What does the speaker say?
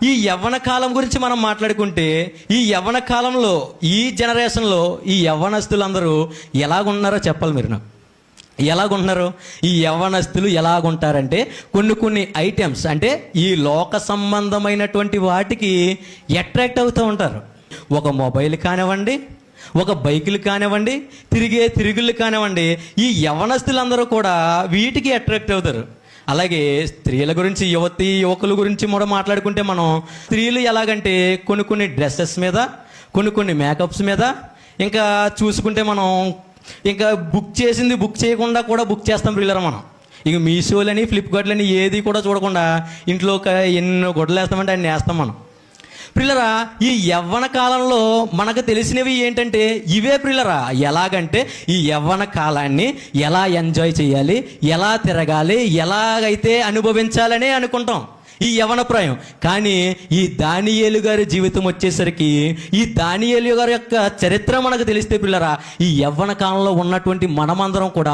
ఈ యవ్వన కాలం గురించి మనం మాట్లాడుకుంటే, ఈ యవ్వన కాలంలో ఈ జనరేషన్లో ఈ యవ్వనస్తులందరూ ఎలాగున్నారో చెప్పాలి మీరు నాకు. ఎలాగుంటున్నారు ఈ యవ్వనస్తులు? ఎలాగుంటారంటే కొన్ని ఐటమ్స్, అంటే ఈ లోక సంబంధమైనటువంటి వాటికి అట్రాక్ట్ అవుతూ ఉంటారు. ఒక మొబైల్ కానివ్వండి, ఒక బైకులు కానివ్వండి, తిరుగుళ్ళు కానివ్వండి, ఈ యవ్వనస్తులందరూ కూడా వీటికి అట్రాక్ట్ అవుతారు. అలాగే స్త్రీల గురించి, యువకుల గురించి కూడా మాట్లాడుకుంటే, మనం స్త్రీలు ఎలాగంటే కొన్ని డ్రెస్సెస్ మీద, కొన్ని మేకప్స్ మీద, ఇంకా చూసుకుంటే మనం ఇంకా బుక్ చేయకుండా కూడా బుక్ చేస్తాం ప్రియులరా. మనం ఇక మీషోలని, ఫ్లిప్కార్ట్లని ఏది కూడా చూడకుండా ఇంట్లో ఎన్నో గొడ్డలు వేస్తామంటే అన్ని వేస్తాం మనం ప్రియులరా. ఈ యవ్వన కాలంలో మనకు తెలిసినవి ఏంటంటే ఇవే ప్రియులరా. ఎలాగంటే ఈ యవ్వన కాలాన్ని ఎలా ఎంజాయ్ చేయాలి, ఎలా తిరగాలి, ఎలాగైతే అనుభవించాలనే అనుకుంటాం ఈ యవ్వన ప్రాయం. కానీ ఈ దానియేలు గారి జీవితం వచ్చేసరికి, ఈ దానియేలు గారి యొక్క చరిత్ర మనకు తెలిస్తే పిల్లరా, ఈ యవ్వన కాలంలో ఉన్నటువంటి మనమందరం కూడా